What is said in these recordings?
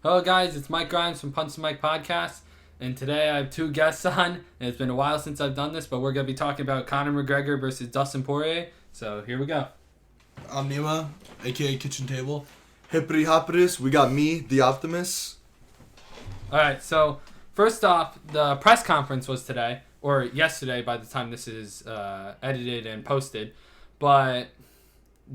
Hello guys, it's Mike Grimes from Punch the Mike Podcast, and today I have two guests on, and it's been a while since I've done this, but we're going to be talking about Conor McGregor versus Dustin Poirier, so here we go. I'm Nima, aka Kitchen Table. Hippity hoppitous, we got me, the Optimus. Alright, so first off, the press conference was today, or yesterday by the time this is edited and posted, but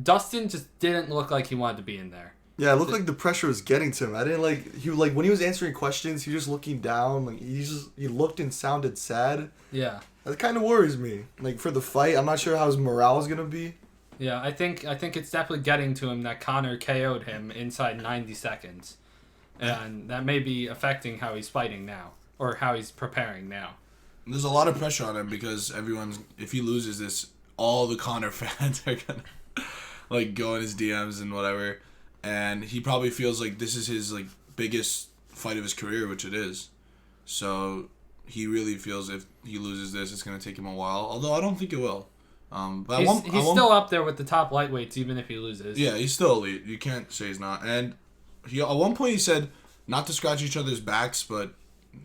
Dustin just didn't look like he wanted to be in there. Yeah, it looked like the pressure was getting to him. I didn't when he was answering questions, he was just looking down, like he looked and sounded sad. Yeah. That kind of worries me. Like for the fight, I'm not sure how his morale is gonna be. Yeah, I think it's definitely getting to him that Conor KO'd him inside 90 seconds. And that may be affecting how he's fighting now, or how he's preparing now. There's a lot of pressure on him because if he loses this, all the Conor fans are gonna go in his DMs and whatever. And he probably feels like this is his biggest fight of his career, which it is. So he really feels if he loses this, it's gonna take him a while. Although I don't think it will. But he's still up there with the top lightweights, even if he loses. Yeah, he's still elite. You can't say he's not. And he at one point he said not to scratch each other's backs, but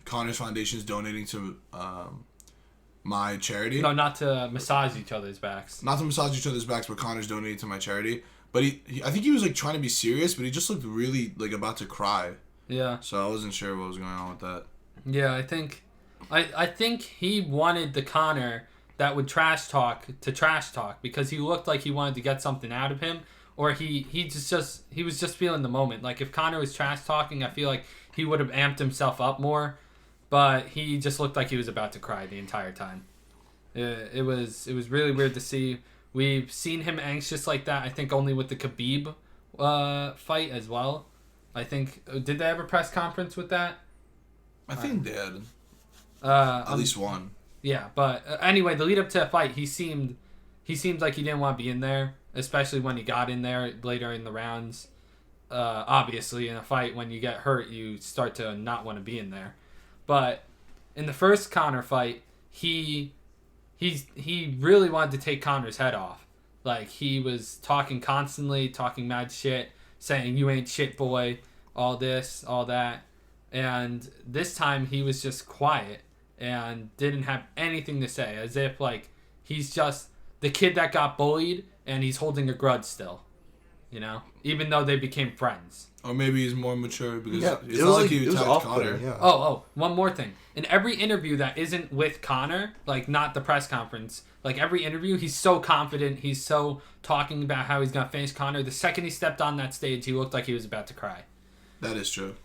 Conor's Foundation is donating to my charity. No, not to massage each other's backs. Not to massage each other's backs, but Conor's donating to my charity. But I think he was trying to be serious, but he just looked really about to cry. Yeah. So I wasn't sure what was going on with that. Yeah, I think he wanted the Conor that would trash talk because he looked like he wanted to get something out of him, or he was just feeling the moment. Like if Conor was trash talking, I feel like he would have amped himself up more, but he just looked like he was about to cry the entire time. It was really weird to see. We've seen him anxious like that, I think, only with the Khabib fight as well. I think, did they have a press conference with that? I think they had. At least one. Yeah, but anyway, the lead up to that fight, he seemed like he didn't want to be in there, especially when he got in there later in the rounds. Obviously, in a fight, when you get hurt, you start to not want to be in there. But in the first Conor fight, he really wanted to take Conor's head off. Like, he was talking constantly, talking mad shit, saying, "You ain't shit, boy," all this, all that. And this time, he was just quiet and didn't have anything to say, as if, he's just the kid that got bullied, and he's holding a grudge still. You know? Even though they became friends. Or maybe he's more mature because it's it not was like he attacked Conor. Yeah. Oh, one more thing. In every interview that isn't with Conor, not the press conference, every interview, he's so confident. He's so talking about how he's going to finish Conor. The second he stepped on that stage, he looked like he was about to cry. That is true.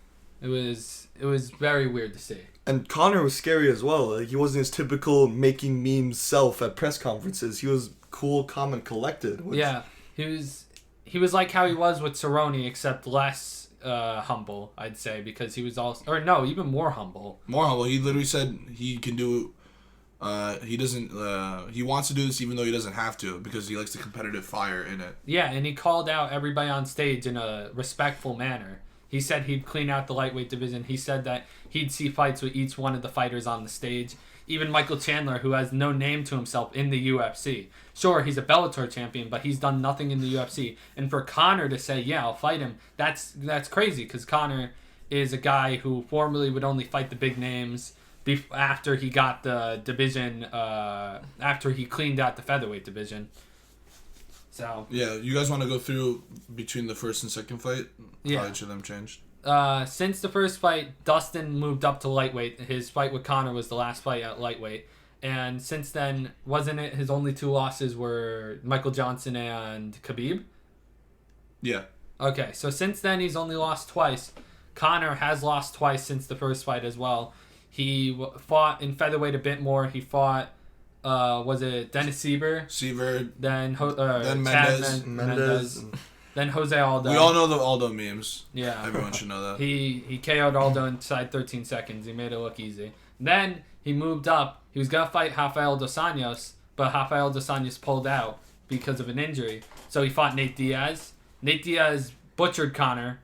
It was very weird to see. And Conor was scary as well. He wasn't his typical making memes self at press conferences. He was cool, calm, and collected. Yeah, he was like how he was with Cerrone, except less humble, I'd say, because he was also... Or no, even more humble. More humble. He literally said he can do... he doesn't... he wants to do this even though he doesn't have to, because he likes the competitive fire in it. Yeah, and he called out everybody on stage in a respectful manner. He said he'd clean out the lightweight division. He said that he'd see fights with each one of the fighters on the stage. Even Michael Chandler, who has no name to himself in the UFC. Sure, he's a Bellator champion, but he's done nothing in the UFC. And for Conor to say, yeah, I'll fight him, that's crazy, because Conor is a guy who formerly would only fight the big names after he got the division, after he cleaned out the featherweight division. So yeah, you guys want to go through between the first and second fight? Yeah. How each of them changed? Since the first fight, Dustin moved up to lightweight. His fight with Conor was the last fight at lightweight. And since then, wasn't it his only two losses were Michael Johnson and Khabib? Yeah. Okay, so since then, he's only lost twice. Conor has lost twice since the first fight as well. He fought in featherweight a bit more. He fought... was it Dennis Siver? Then Mendez. Then Jose Aldo. We all know the Aldo memes. Yeah. Everyone should know that. He KO'd Aldo inside 13 seconds. He made it look easy. Then he moved up. He was going to fight Rafael dos Anjos, but Rafael dos Anjos pulled out because of an injury. So he fought Nate Diaz. Nate Diaz butchered Conor.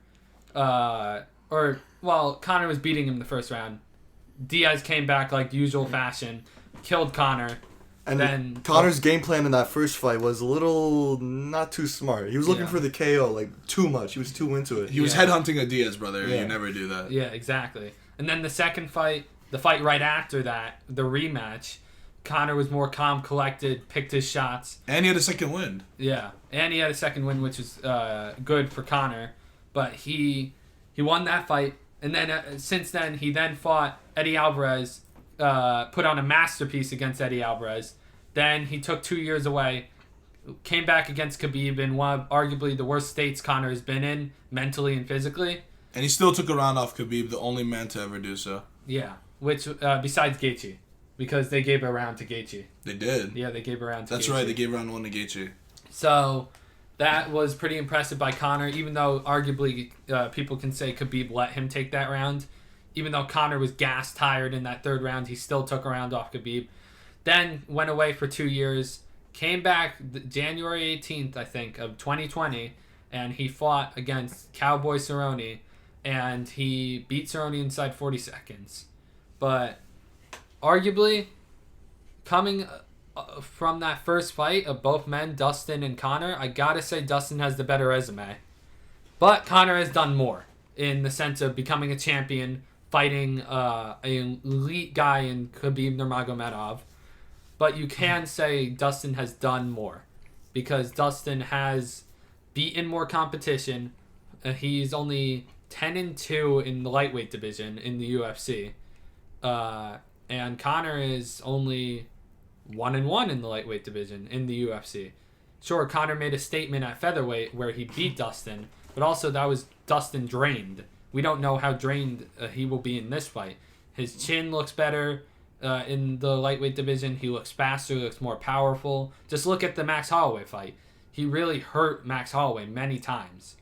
Conor was beating him the first round. Diaz came back like usual fashion, killed Conor. And then Conor's game plan in that first fight was a little not too smart. He was looking for the KO like too much. He was too into it. He was headhunting a Diaz brother. Yeah. You never do that. Yeah, exactly. And then the second fight, the fight right after that, the rematch, Conor was more calm, collected, picked his shots. And he had a second win. Yeah, and he had a second win, which was good for Conor. But he won that fight, and then since then he then fought Eddie Alvarez, put on a masterpiece against Eddie Alvarez. Then he took 2 years away, came back against Khabib in one of arguably the worst states Conor has been in, mentally and physically. And he still took a round off Khabib, the only man to ever do so. Yeah, which besides Gaethje, because they gave a round to Gaethje. They did. Yeah, they gave a round to That's Gaethje. right, they gave round 1 to Gaethje. So that was pretty impressive by Conor, even though arguably people can say Khabib let him take that round. Even though Conor was gas tired in that third round, he still took a round off Khabib. Then went away for 2 years, came back January 18th, I think, of 2020, and he fought against Cowboy Cerrone, and he beat Cerrone inside 40 seconds. But arguably, coming from that first fight of both men, Dustin and Conor, I gotta say Dustin has the better resume. But Conor has done more in the sense of becoming a champion, fighting an elite guy in Khabib Nurmagomedov. But you can say Dustin has done more because Dustin has beaten more competition. He's only 10-2 in the lightweight division in the UFC. And Conor is only 1-1 in the lightweight division in the UFC. Sure, Conor made a statement at featherweight where he beat Dustin, but also that was Dustin drained. We don't know how drained he will be in this fight. His chin looks better in the lightweight division. He looks faster, looks more powerful. Just look at the Max Holloway fight. He really hurt Max Holloway many times.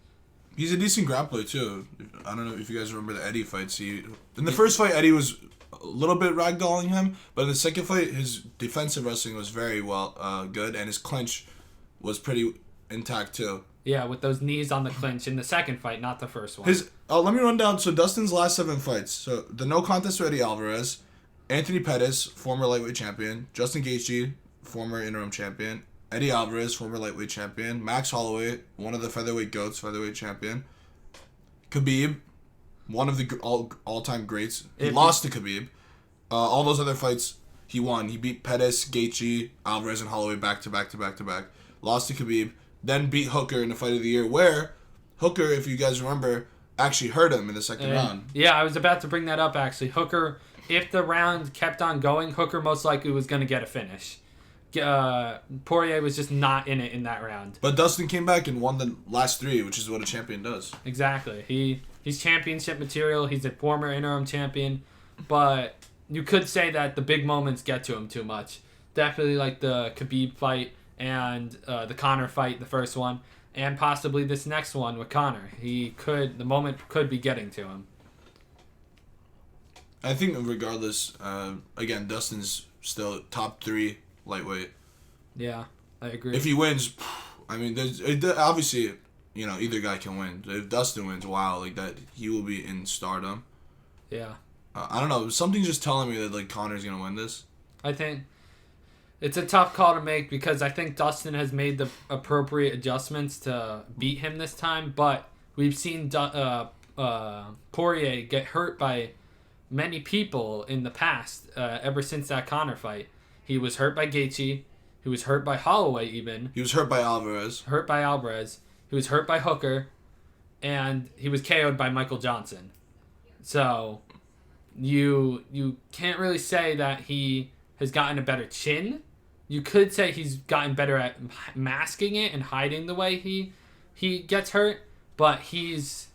He's a decent grappler, too. I don't know if you guys remember the Eddie fights. In the first fight, Eddie was a little bit ragdolling him, but in the second fight, his defensive wrestling was very good, and his clinch was pretty intact, too. Yeah, with those knees on the clinch in the second fight, not the first one. Let me run down. So Dustin's last 7 fights. So the no contest to Eddie Alvarez, Anthony Pettis, former lightweight champion, Justin Gaethje, former interim champion, Eddie Alvarez, former lightweight champion, Max Holloway, one of the featherweight goats, featherweight champion, Khabib, one of the all-time greats. He lost to Khabib. All those other fights, he won. He beat Pettis, Gaethje, Alvarez, and Holloway back to back to back to back. Lost to Khabib. Then beat Hooker in the fight of the year, where Hooker, if you guys remember, actually hurt him in the second round. Yeah, I was about to bring that up, actually. Hooker, if the round kept on going, Hooker most likely was going to get a finish. Poirier was just not in it in that round. But Dustin came back and won the last 3, which is what a champion does. Exactly. He's championship material. He's a former interim champion. But you could say that the big moments get to him too much. Definitely like the Khabib fight and the Conor fight, the first one. And possibly this next one with Conor. The moment could be getting to him. I think regardless, again, Dustin's still top 3 lightweight. Yeah, I agree. If he wins, I mean, obviously, either guy can win. If Dustin wins, wow, like that, he will be in stardom. Yeah. I don't know. Something's just telling me that like Conor's gonna win this. I think it's a tough call to make because I think Dustin has made the appropriate adjustments to beat him this time, but we've seen Poirier get hurt by many people in the past ever since that Conor fight. He was hurt by Gaethje. He was hurt by Holloway even. He was hurt by Alvarez. He was hurt by Hooker. And he was KO'd by Michael Johnson. So you can't really say that he has gotten a better chin. You could say he's gotten better at masking it and hiding the way he gets hurt. But he's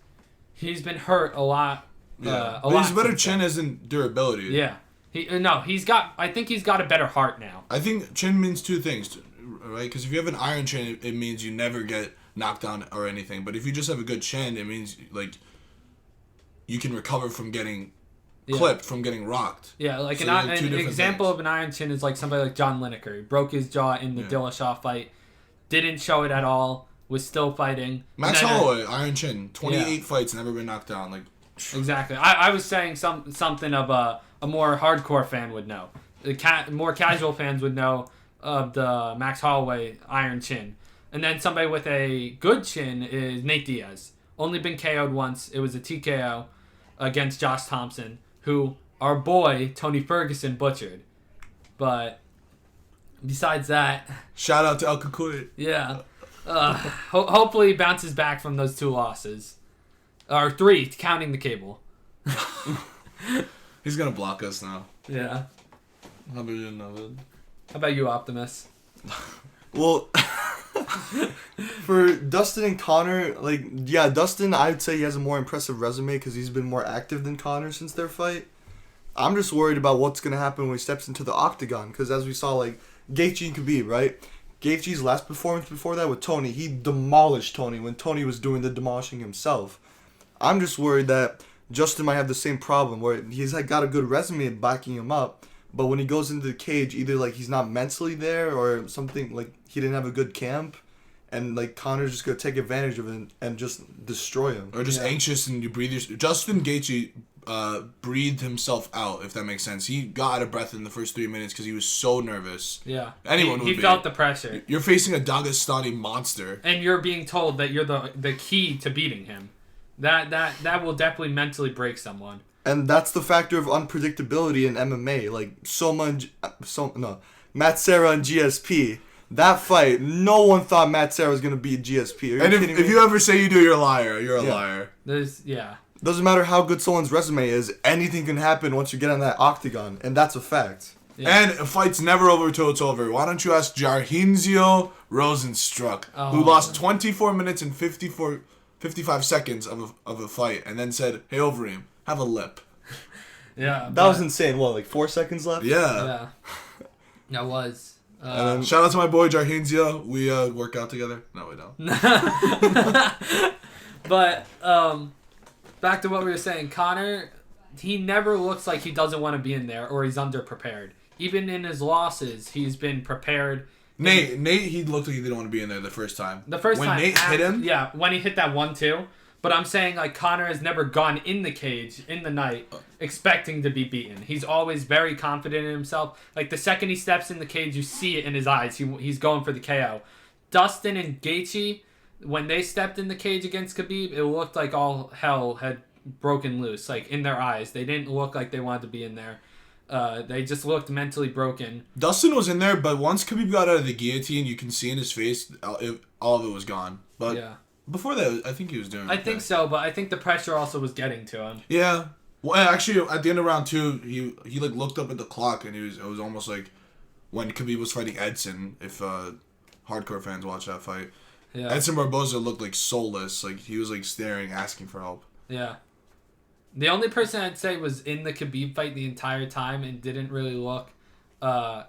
been hurt a lot. Yeah. But his better chin isn't durability. Yeah. I think he's got a better heart now. I think chin means 2 things, right? Because if you have an iron chin, it means you never get knocked down or anything. But if you just have a good chin, it means like you can recover from getting clipped, from getting rocked. Yeah, like an example of an iron chin is like somebody like John Lineker. He broke his jaw in the Dillashaw fight, didn't show it at all, was still fighting. Max Holloway, iron chin, 28 fights, never been knocked down. Like exactly. I was saying something of a more hardcore fan would know. More casual fans would know of the Max Holloway iron chin. And then somebody with a good chin is Nate Diaz. Only been KO'd once. It was a TKO against Josh Thompson, who our boy Tony Ferguson butchered. But besides that, shout out to El Cucuy. Yeah. Hopefully he bounces back from those 2 losses. Or 3, counting the cable. He's going to block us now. Yeah. How about you know it? How about you, Optimus? Well, for Dustin and Conor, like, yeah, Dustin, I'd say he has a more impressive resume because he's been more active than Conor since their fight. I'm just worried about what's going to happen when he steps into the octagon because as we saw, like, Gaethje and Khabib, right? Gaethje's last performance before that with Tony, he demolished Tony when Tony was doing the demolishing himself. I'm just worried that Justin might have the same problem where he's like got a good resume backing him up, but when he goes into the cage, either like he's not mentally there or something like he didn't have a good camp, and like Conor's just gonna take advantage of it and just destroy him. Or just anxious and you breathe your... Justin Gaethje breathed himself out, if that makes sense. He got out of breath in the first 3 minutes because he was so nervous. Yeah. Anyone would be. He felt the pressure. You're facing a Dagestani monster. And you're being told that you're the key to beating him. That will definitely mentally break someone. And that's the factor of unpredictability in MMA. Like, Matt Serra and GSP. That fight, no one thought Matt Serra was going to beat GSP. And if you ever say you do, you're a liar. You're a liar. Doesn't matter how good someone's resume is, anything can happen once you get on that octagon, and that's a fact. Yeah. And a fight's never over till it's over. Why don't you ask Jarhinzio Rosenstruck, who lost 24 minutes and 55 seconds of a fight, and then said, "Hey, Overeem, have a lip." Yeah. That was insane. What, like 4 seconds left? Yeah. That was. Shout out to my boy Jarhinzio. We work out together. No, we don't. But back to what we were saying, Conor, he never looks like he doesn't want to be in there or he's underprepared. Even in his losses, he's been prepared. Nate, he looked like he didn't want to be in there the first time. When Nate hit him? Yeah, when he hit that 1-2. But I'm saying, like, Conor has never gone in the cage in the night expecting to be beaten. He's always very confident in himself. Like, the second he steps in the cage, you see it in his eyes. He's going for the KO. Dustin and Gaethje, when they stepped in the cage against Khabib, it looked like all hell had broken loose, like, in their eyes. They didn't look like they wanted to be in there. They just looked mentally broken. Dustin was in there, but once Khabib got out of the guillotine, you can see in his face, all of it was gone. But yeah. Before that, I think he was doing okay. I think so, but I think the pressure also was getting to him. Yeah. Well, actually, at the end of round 2, he like looked up at the clock, and it was almost like when Khabib was fighting Edson, if hardcore fans watch that fight. Yeah. Edson Barboza looked like soulless. Like, he was like staring, asking for help. Yeah. The only person I'd say was in the Khabib fight the entire time and didn't really look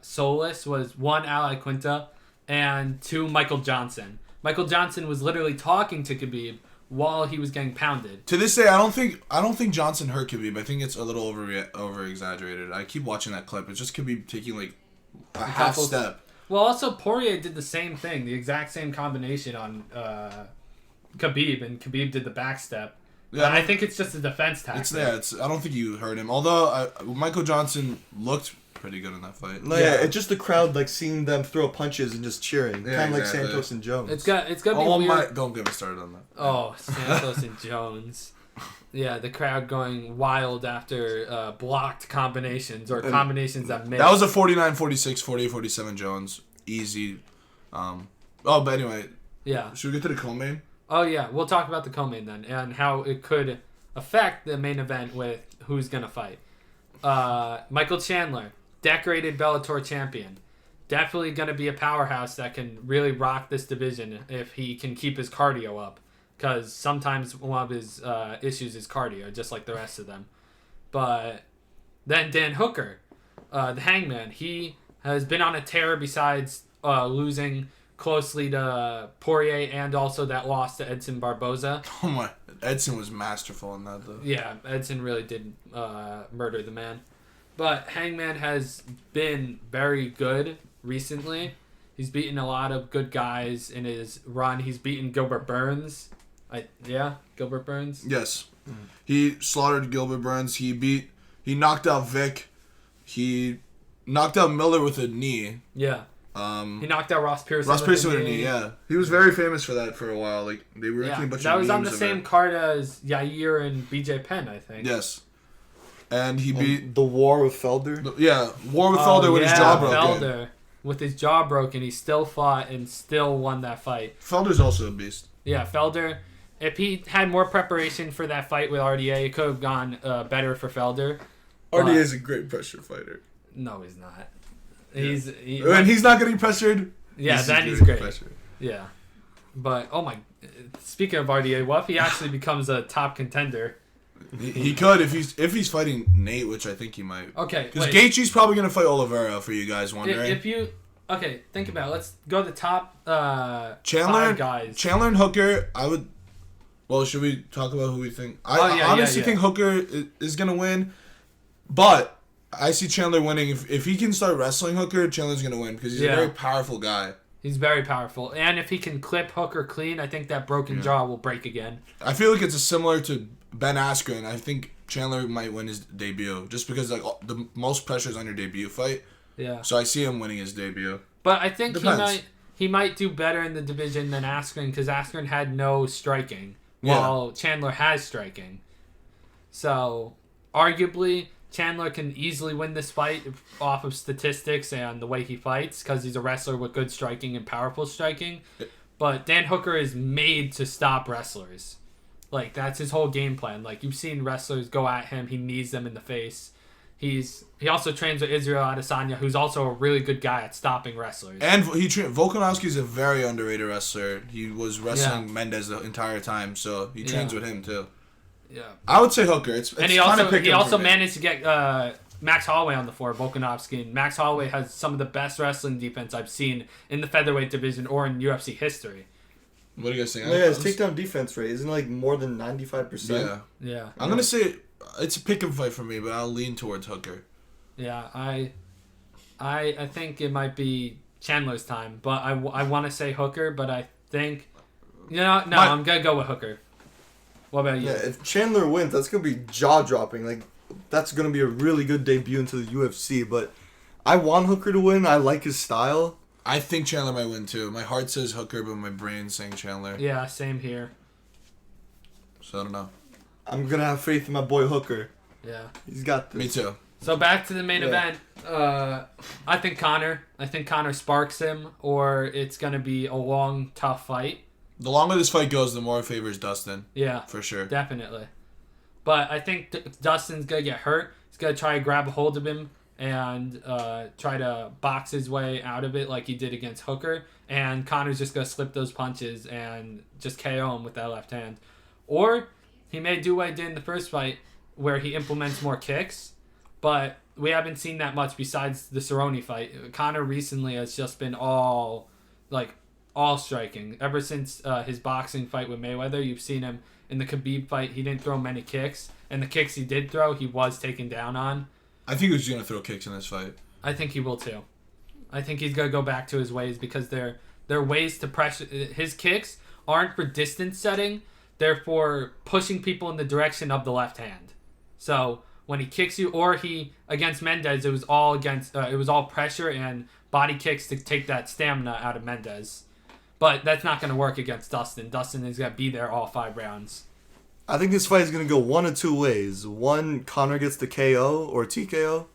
soulless was 1, Ali Quinta, and 2, Michael Johnson. Michael Johnson was literally talking to Khabib while he was getting pounded. To this day, I don't think Johnson hurt Khabib. I think it's a little over exaggerated. I keep watching that clip. It's just Khabib taking like a half step. Well, also Poirier did the same thing, the exact same combination on Khabib, and Khabib did the back step. Yeah, I think it's just a defense tactic. It's there. I don't think you hurt him. Although Michael Johnson looked pretty good in that fight. No, yeah, it's just the crowd like seeing them throw punches and just cheering, kind of like Santos and Jones. It's got to be weird. Don't get me started on that. Oh, Santos and Jones. Yeah, the crowd going wild after blocked combinations or combinations that missed. That was a 49-46, 48-47 Jones. Easy. But anyway. Yeah. Should we get to the co-main? Oh, yeah. We'll talk about the co-main then and how it could affect the main event with who's going to fight. Michael Chandler, decorated Bellator champion. Definitely going to be a powerhouse that can really rock this division if he can keep his cardio up. Because sometimes one of his issues is cardio, just like the rest of them. But then Dan Hooker, the Hangman, he has been on a tear besides losing closely to Poirier and also that loss to Edson Barboza. Oh my, Edson was masterful in that though. Yeah, Edson really did murder the man. But Hangman has been very good recently. He's beaten a lot of good guys in his run. He's beaten Gilbert Burns. Gilbert Burns? Yes. He slaughtered Gilbert Burns. He knocked out Vic. He knocked out Miller with a knee. Yeah. He knocked out Ross Pearson. Ross Pearson with a knee, yeah. He was very famous for that for a while. Like, they were making a bunch of that was on the memes of same it. card as Yair and BJ Penn, I think. Yes. And he beat... the war with Felder. War with Felder with his jaw broken. Felder. With his jaw broken, he still fought and still won that fight. Felder's also a beast. Yeah, Felder. If he had more preparation for that fight with RDA, it could have gone better for Felder. RDA is a great pressure fighter. No, he's not. Yeah. When he's not getting pressured, then he's great. Pressure. Yeah. But, speaking of RDA, what if he actually becomes a top contender? He could if he's fighting Nate, which I think he might. Okay, because Gaethje's probably gonna fight Oliveira. For you guys wondering, think about it. Let's go to the top Chandler 5 guys. Chandler and Hooker. I would. Well, should we talk about who we think? I honestly think Hooker is gonna win, but I see Chandler winning. If he can start wrestling Hooker, Chandler's gonna win because he's a very powerful guy. He's very powerful, and if he can clip Hooker clean, I think that broken jaw will break again. I feel like it's similar to Ben Askren. I think Chandler might win his debut just because the most pressure is on your debut fight. Yeah. So I see him winning his debut. But I think he might do better in the division than Askren because Askren had no striking, while Chandler has striking. So arguably, Chandler can easily win this fight off of statistics and the way he fights because he's a wrestler with good striking and powerful striking. But Dan Hooker is made to stop wrestlers. Like, that's his whole game plan. Like, you've seen wrestlers go at him. He knees them in the face. He also trains with Israel Adesanya, who's also a really good guy at stopping wrestlers. And Volkanovski is a very underrated wrestler. He was wrestling Mendez the entire time, so he trains with him, too. Yeah, I would say Hooker. He also managed to get Max Holloway on the floor, Volkanovski. And Max Holloway has some of the best wrestling defense I've seen in the featherweight division or in UFC history. What do you guys think? Yeah, his takedown defense rate isn't like more than 95%. Yeah. I'm gonna say it's a pick and fight for me, but I'll lean towards Hooker. Yeah, I think it might be Chandler's time, but I want to say Hooker, but I think I'm gonna go with Hooker. What about you? Yeah, if Chandler wins, that's gonna be jaw dropping. Like, that's gonna be a really good debut into the UFC. But I want Hooker to win. I like his style. I think Chandler might win too. My heart says Hooker, but my brain's saying Chandler. Yeah, same here. So I don't know. I'm gonna have faith in my boy Hooker. Yeah, he's got this. Me too. So back to the main event. I think Conor sparks him, or it's gonna be a long, tough fight. The longer this fight goes, the more it favors Dustin. Yeah, for sure, definitely. But I think Dustin's gonna get hurt. He's gonna try to grab a hold of him and try to box his way out of it like he did against Hooker. And Conor's just going to slip those punches and just KO him with that left hand. Or he may do what he did in the first fight where he implements more kicks. But we haven't seen that much besides the Cerrone fight. Conor recently has just been all striking. Ever since his boxing fight with Mayweather, you've seen him in the Khabib fight. He didn't throw many kicks. And the kicks he did throw, he was taken down on. I think he's going to throw kicks in this fight. I think he will too. I think he's going to go back to his ways because they're ways to pressure. His kicks aren't for distance setting. They're for pushing people in the direction of the left hand. So when he kicks you, or against Mendez, it was all pressure and body kicks to take that stamina out of Mendez. But that's not going to work against Dustin. Dustin is going to be there all 5 rounds. I think this fight is going to go one of 2 ways. 1, Conor gets the KO or TKO.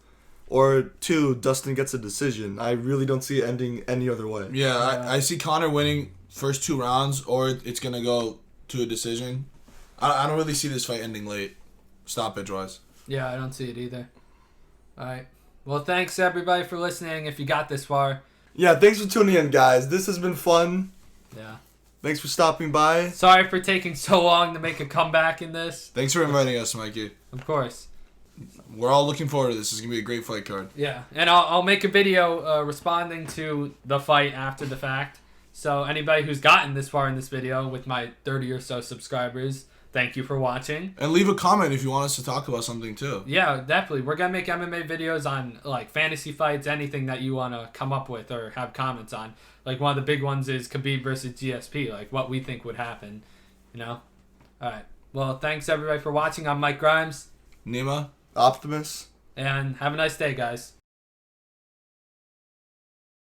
Or 2, Dustin gets a decision. I really don't see it ending any other way. Yeah, I see Conor winning first 2 rounds, or it's going to go to a decision. I don't really see this fight ending late, stoppage-wise. Yeah, I don't see it either. All right. Well, thanks, everybody, for listening if you got this far. Yeah, thanks for tuning in, guys. This has been fun. Yeah. Thanks for stopping by. Sorry for taking so long to make a comeback in this. Thanks for inviting us, Mikey. Of course. We're all looking forward to this. This is going to be a great fight card. Yeah, and I'll make a video responding to the fight after the fact. So anybody who's gotten this far in this video with my 30 or so subscribers, thank you for watching. And leave a comment if you want us to talk about something too. Yeah, definitely. We're going to make MMA videos on fantasy fights, anything that you want to come up with or have comments on. One of the big ones is Khabib versus GSP, what we think would happen, All right. Well, thanks everybody for watching. I'm Mike Grimes. Nima. Optimus. And have a nice day, guys.